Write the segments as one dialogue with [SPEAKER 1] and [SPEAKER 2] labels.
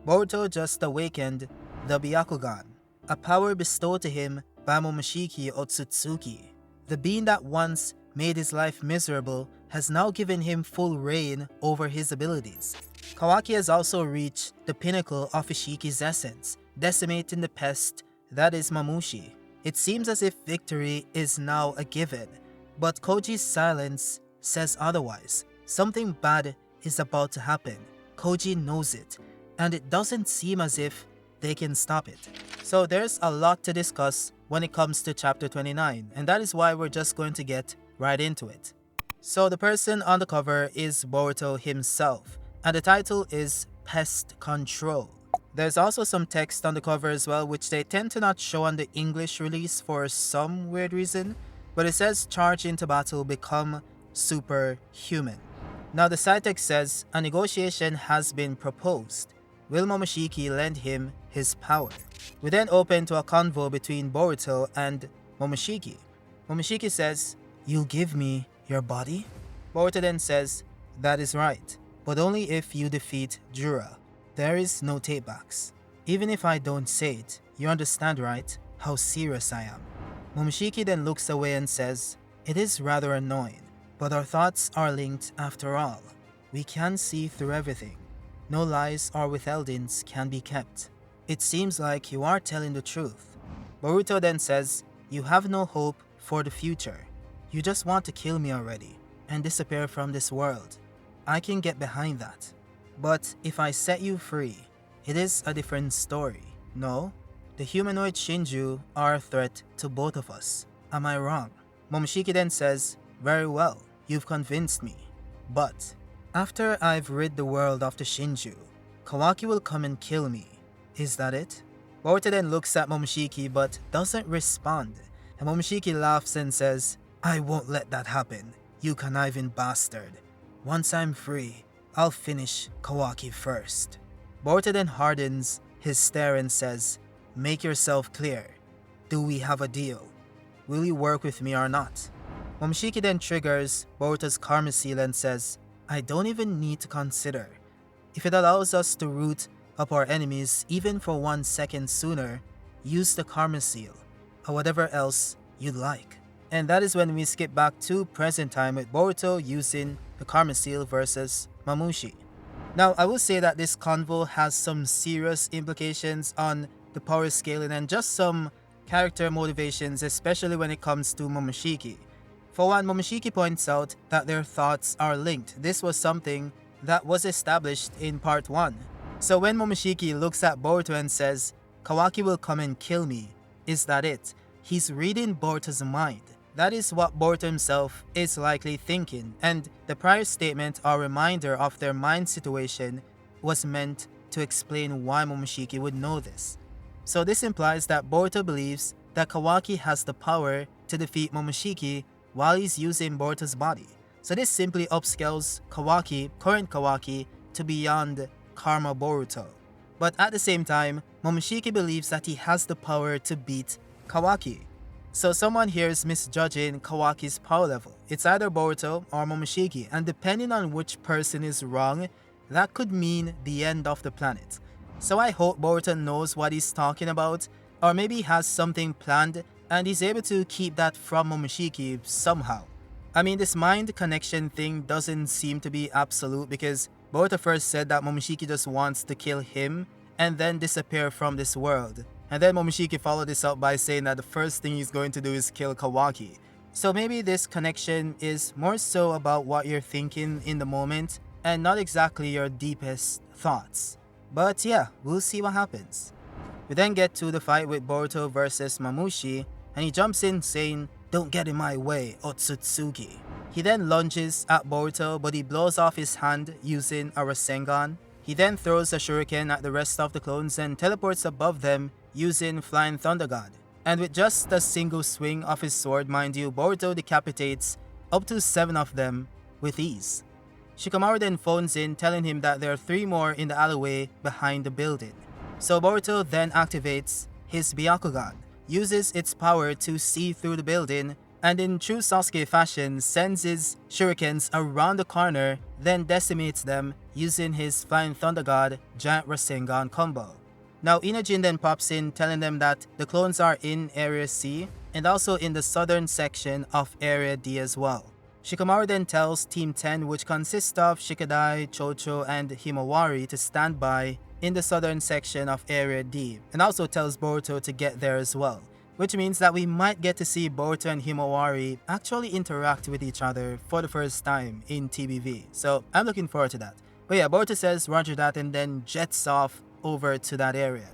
[SPEAKER 1] Boruto just awakened the Byakugan, a power bestowed to him by Momoshiki Otsutsuki. The being that once made his life miserable has now given him full reign over his abilities. Kawaki has also reached the pinnacle of Ishiki's essence, decimating the pest that is Mamushi. It seems as if victory is now a given, but Koji's silence says otherwise. Something bad is about to happen. Koji knows it, and it doesn't seem as if they can stop it. So there's a lot to discuss when it comes to chapter 29, and that is why we're just going to get right into it. So the person on the cover is Boruto himself, and the title is Pest Control. There's also some text on the cover as well, which they tend to not show on the English release for some weird reason, but it says charge into battle, become superhuman. Now the side text says a negotiation has been proposed. Will Momoshiki lend him his power? We then open to a convo between Boruto and Momoshiki. Momoshiki says, "You'll give me your body?" Boruto then says, "That is right, but only if you defeat Jura. There is no takebacks. Even if I don't say it, you understand, right, how serious I am?" Momoshiki then looks away and says, "It is rather annoying, but our thoughts are linked after all. We can see through everything. No lies or withholdings can be kept. It seems like you are telling the truth." Boruto then says, "You have no hope for the future. You just want to kill me already and disappear from this world. I can get behind that. But if I set you free, it is a different story. No? The humanoid Shinju are a threat to both of us. Am I wrong?" Momoshiki then says, "Very well, you've convinced me. But after I've rid the world of the Shinju, Kawaki will come and kill me. Is that it?" Boruto then looks at Momoshiki but doesn't respond, and Momoshiki laughs and says, "I won't let that happen, you conniving bastard. Once I'm free, I'll finish Kawaki first." Boruto then hardens his stare and says, "Make yourself clear. Do we have a deal? Will you work with me or not?" Momoshiki then triggers Boruto's karma seal and says, "I don't even need to consider. If it allows us to root up our enemies even for 1 second sooner, use the karma seal, or whatever else you'd like." And that is when we skip back to present time with Boruto using the karma seal versus Mamushi. Now I will say that this convo has some serious implications on the power scaling and just some character motivations, especially when it comes to Momoshiki. For one, Momoshiki points out that their thoughts are linked. This was something that was established in part 1. So when Momoshiki looks at Boruto and says, "Kawaki will come and kill me, is that it?" He's reading Boruto's mind. That is what Boruto himself is likely thinking, and the prior statement or reminder of their mind situation was meant to explain why Momoshiki would know this. So this implies that Boruto believes that Kawaki has the power to defeat Momoshiki while he's using Boruto's body. So this simply upscales Kawaki, current Kawaki, to beyond Karma Boruto. But at the same time, Momoshiki believes that he has the power to beat Kawaki. So someone here is misjudging Kawaki's power level. It's either Boruto or Momoshiki, and depending on which person is wrong, that could mean the end of the planet. So I hope Boruto knows what he's talking about, or maybe he has something planned and he's able to keep that from Momoshiki somehow. I mean, this mind connection thing doesn't seem to be absolute, because Boruto first said that Momoshiki just wants to kill him and then disappear from this world. And then Momoshiki followed this up by saying that the first thing he's going to do is kill Kawaki. So maybe this connection is more so about what you're thinking in the moment and not exactly your deepest thoughts. But yeah, we'll see what happens. We then get to the fight with Boruto versus Mamushi, and he jumps in saying, "Don't get in my way, Otsutsuki." He then lunges at Boruto, but he blows off his hand using a Rasengan. He then throws a shuriken at the rest of the clones and teleports above them using Flying Thunder God. And with just a single swing of his sword, mind you, Boruto decapitates up to 7 of them with ease. Shikamaru then phones in, telling him that there are 3 more in the alleyway behind the building. So Boruto then activates his Byakugan, uses its power to see through the building, and in true Sasuke fashion sends his shurikens around the corner, then decimates them using his Flying Thunder God Giant Rasengan combo. Now Inajin then pops in telling them that the clones are in Area C and also in the southern section of Area D as well. Shikamaru then tells Team 10, which consists of Shikadai, Chocho, and Himawari, to stand by in the southern section of Area D, and also tells Boruto to get there as well, which means that we might get to see Boruto and Himawari actually interact with each other for the first time in TBV, so I'm looking forward to that. But yeah, Boruto says roger that and then jets off over to that area.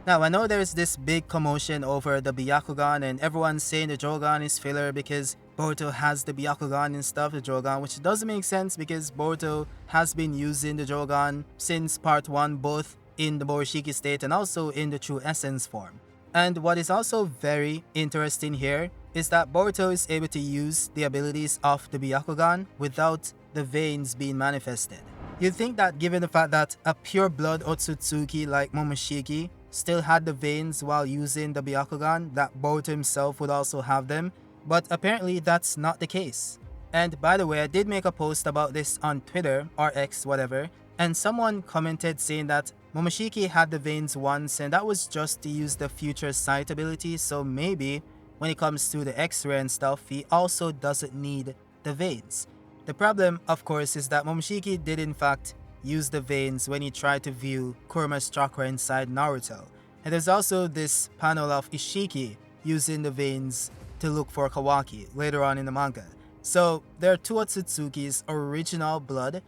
[SPEAKER 1] Now, I know there's this big commotion over the Byakugan and everyone's saying the Jougan is filler because Boruto has the Byakugan and stuff, the Jougan, which doesn't make sense because Boruto has been using the Jougan since part 1, both in the Momoshiki state and also in the true essence form. And what is also very interesting here is that Boruto is able to use the abilities of the Byakugan without the veins being manifested. You'd think that given the fact that a pure blood Otsutsuki like Momoshiki still had the veins while using the Byakugan, that Boruto himself would also have them, but apparently that's not the case. And by the way, I did make a post about this on Twitter, or X, whatever, and someone commented saying that Momoshiki had the veins once and that was just to use the future sight ability, so maybe when it comes to the X-ray and stuff, he also doesn't need the veins. The problem, of course, is that Momoshiki did in fact use the veins when he tried to view Kuruma's chakra inside Naruto. And there's also this panel of Ishiki using the veins to look for Kawaki later on in the manga. So there are two Otsutsuki's original blood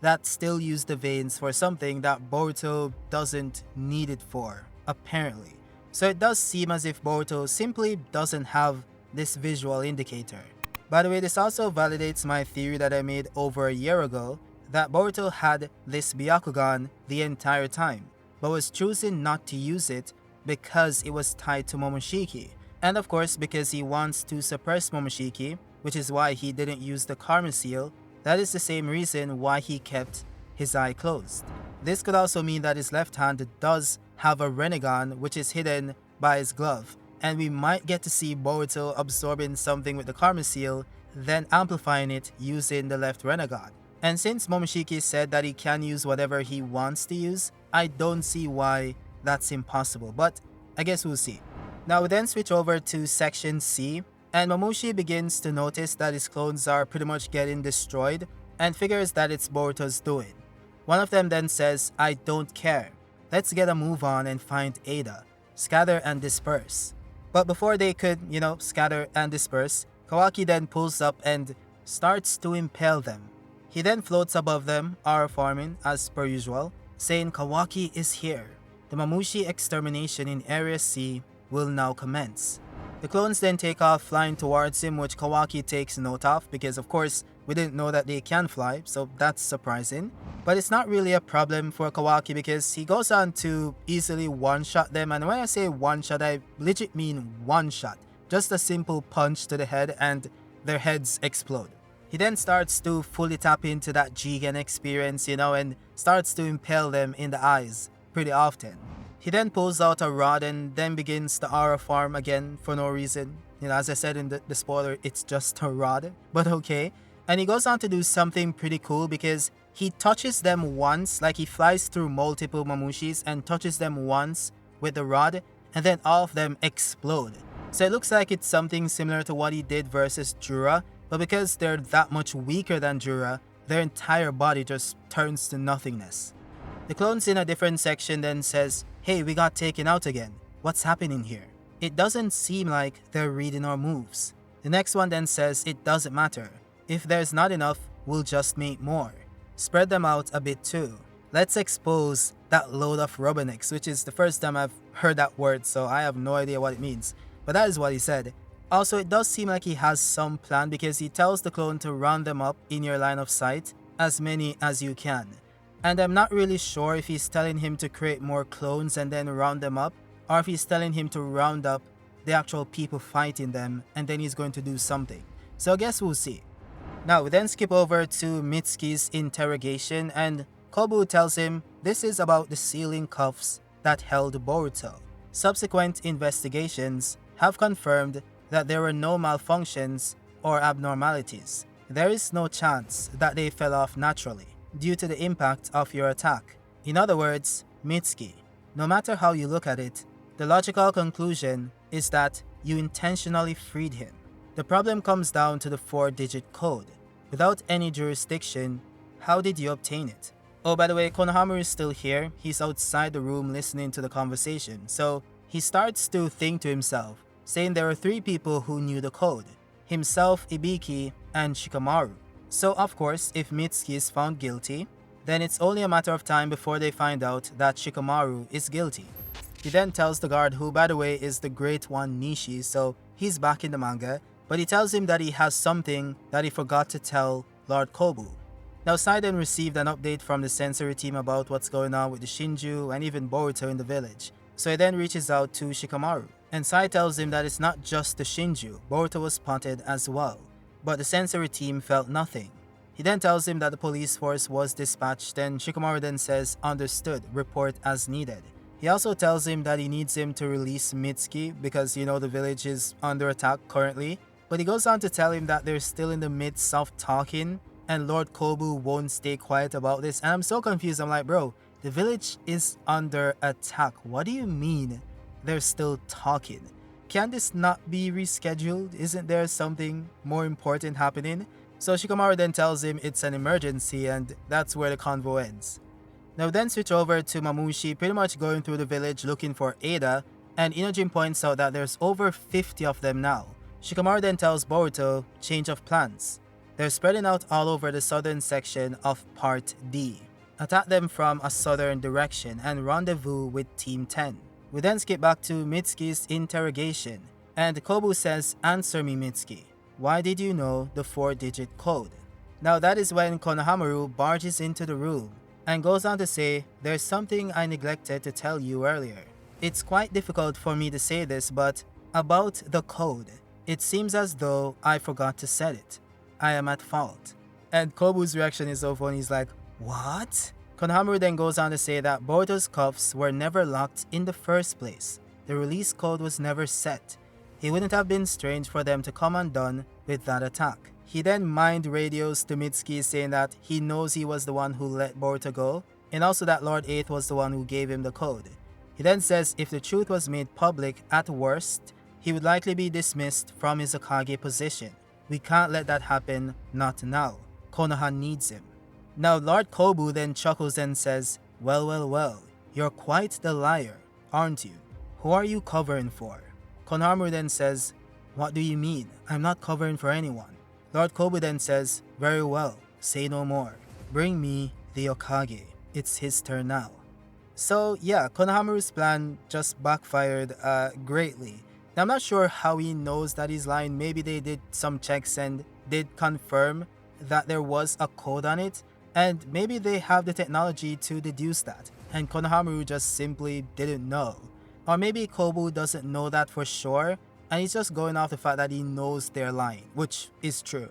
[SPEAKER 1] that still use the veins for something that Boruto doesn't need it for, apparently. So it does seem as if Boruto simply doesn't have this visual indicator. By the way, this also validates my theory that I made over a year ago, that Boruto had this Byakugan the entire time, but was choosing not to use it because it was tied to Momoshiki. And of course, because he wants to suppress Momoshiki, which is why he didn't use the Karma Seal. That is the same reason why he kept his eye closed. This could also mean that his left hand does have a Renegon which is hidden by his glove, and we might get to see Boruto absorbing something with the Karma Seal, then amplifying it using the left Renegon. And since Momoshiki said that he can use whatever he wants to use, I don't see why that's impossible, but I guess we'll see. Now we then switch over to section C, and Mamushi begins to notice that his clones are pretty much getting destroyed and figures that it's Boruto's doing. One of them then says, "I don't care. Let's get a move on and find Ada. Scatter and disperse." But before they could, scatter and disperse, Kawaki then pulls up and starts to impale them. He then floats above them, aura farming as per usual, saying Kawaki is here. The Mamushi extermination in Area C will now commence. The clones then take off flying towards him, which Kawaki takes note of because of course we didn't know that they can fly, so that's surprising. But it's not really a problem for Kawaki because he goes on to easily one-shot them, and when I say one-shot, I legit mean one-shot. Just a simple punch to the head and their heads explode. He then starts to fully tap into that Jougan experience, and starts to impale them in the eyes pretty often. He then pulls out a rod and then begins the aura farm again for no reason. As I said in the spoiler, it's just a rod, but okay. And he goes on to do something pretty cool because he touches them once, like he flies through multiple Mamushis and touches them once with the rod, and then all of them explode. So it looks like it's something similar to what he did versus Jura, but because they're that much weaker than Jura, their entire body just turns to nothingness. The clones in a different section then says, "Hey, we got taken out again. What's happening here?" It doesn't seem like they're reading our moves. The next one then says it doesn't matter. If there's not enough, we'll just make more. Spread them out a bit too. Let's expose that load of rubbernecks, which is the first time I've heard that word, so I have no idea what it means. But that is what he said. Also, it does seem like he has some plan because he tells the clone to round them up in your line of sight, as many as you can. And I'm not really sure if he's telling him to create more clones and then round them up, or if he's telling him to round up the actual people fighting them and then he's going to do something. So I guess we'll see. Now we then skip over to Mitsuki's interrogation, and Kobu tells him this is about the sealing cuffs that held Boruto. Subsequent investigations have confirmed that there were no malfunctions or abnormalities. There is no chance that they fell off naturally. due to the impact of your attack. In other words, Mitsuki. No matter how you look at it, the logical conclusion is that you intentionally freed him. The problem comes down to the 4-digit code. Without any jurisdiction, how did you obtain it? Oh, by the way, Konohamaru is still here. He's outside the room listening to the conversation. So he starts to think to himself, saying there are 3 people who knew the code. Himself, Ibiki, and Shikamaru. So of course, if Mitsuki is found guilty, then it's only a matter of time before they find out that Shikamaru is guilty. He then tells the guard, who by the way is the Great One Nishi, so he's back in the manga, but he tells him that he has something that he forgot to tell Lord Kobu. Now Sai then received an update from the sensory team about what's going on with the Shinju and even Boruto in the village, so he then reaches out to Shikamaru. And Sai tells him that it's not just the Shinju, Boruto was spotted as well, but the sensory team felt nothing. He then tells him that the police force was dispatched, and Shikamaru then says, understood, report as needed. He also tells him that he needs him to release Mitsuki because the village is under attack currently, but he goes on to tell him that they're still in the midst of talking and Lord Kobu won't stay quiet about this, and I'm so confused. I'm like, bro, the village is under attack. What do you mean they're still talking? Can this not be rescheduled? Isn't there something more important happening? So Shikamaru then tells him it's an emergency, and that's where the convo ends. Now then switch over to Mamushi pretty much going through the village looking for Ada, and Inojin points out that there's over 50 of them now. Shikamaru then tells Boruto, change of plans. They're spreading out all over the southern section of Part D. Attack them from a southern direction and rendezvous with Team 10. We then skip back to Mitsuki's interrogation, and Kobu says, answer me Mitsuki. Why did you know the 4-digit code? Now that is when Konohamaru barges into the room and goes on to say, there's something I neglected to tell you earlier. It's quite difficult for me to say this, but about the code, it seems as though I forgot to set it. I am at fault. And Kobu's reaction is so funny. He's like, what? Konohamaru then goes on to say that Boruto's cuffs were never locked in the first place. The release code was never set. It wouldn't have been strange for them to come undone with that attack. He then mind radios to Mitsuki saying that he knows he was the one who let Boruto go, and also that Lord 8 was the one who gave him the code. He then says if the truth was made public, at worst, he would likely be dismissed from his Hokage position. We can't let that happen, not now. Konoha needs him. Now Lord Kobu then chuckles and says, well, you're quite the liar, aren't you? Who are you covering for? Konohamaru then says, what do you mean? I'm not covering for anyone. Lord Kobu then says, very well, say no more. Bring me the Hokage. It's his turn now. So yeah, Konohamaru's plan just backfired greatly. Now I'm not sure how he knows that he's lying. Maybe they did some checks and did confirm that there was a code on it, and maybe they have the technology to deduce that, and Konohamaru just simply didn't know. Or maybe Kobu doesn't know that for sure, and he's just going off the fact that he knows they're lying, which is true.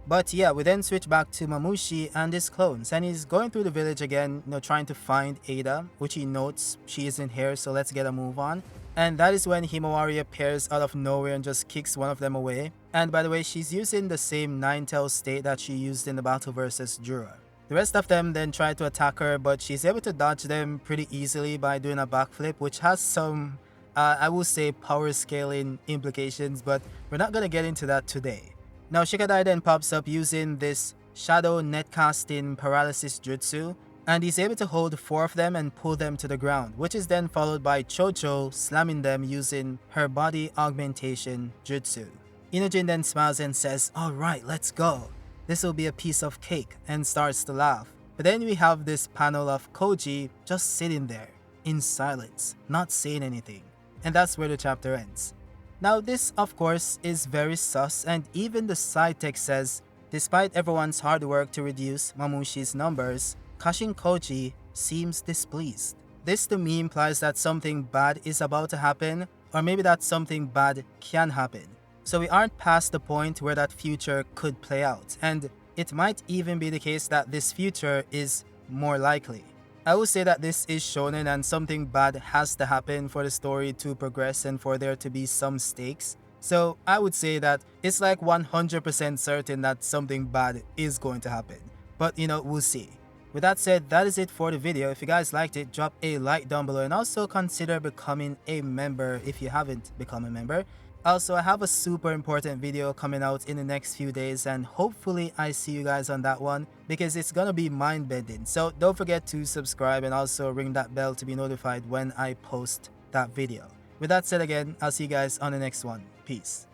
[SPEAKER 1] But yeah, we then switch back to Mamushi and his clones, and he's going through the village again, trying to find Ada, which he notes she isn't here, so let's get a move on. And that is when Himawari appears out of nowhere and just kicks one of them away. And by the way, she's using the same Nine-Tail state that she used in the battle versus Jura. The rest of them then try to attack her, but she's able to dodge them pretty easily by doing a backflip, which has some, I will say, power scaling implications, but we're not gonna get into that today. Now Shikadai then pops up using this Shadow Netcasting Paralysis Jutsu, and he's able to hold 4 of them and pull them to the ground, which is then followed by Chocho slamming them using her Body Augmentation Jutsu. Inojin then smiles and says, alright, let's go. This will be a piece of cake, and starts to laugh. But then we have this panel of Koji just sitting there, in silence, not saying anything. And that's where the chapter ends. Now this, of course, is very sus, and even the side text says, despite everyone's hard work to reduce Mamushi's numbers, Kashin Koji seems displeased. This to me implies that something bad is about to happen, or maybe that something bad can happen. So we aren't past the point where that future could play out, and it might even be the case that this future is more likely. I will say that this is shonen and something bad has to happen for the story to progress and for there to be some stakes. So I would say that it's like 100% certain that something bad is going to happen. But we'll see. With that said, that is it for the video. If you guys liked it, drop a like down below and also consider becoming a member if you haven't become a member. Also, I have a super important video coming out in the next few days, and hopefully I see you guys on that one because it's gonna be mind-bending. So don't forget to subscribe and also ring that bell to be notified when I post that video. With that said again, I'll see you guys on the next one. Peace.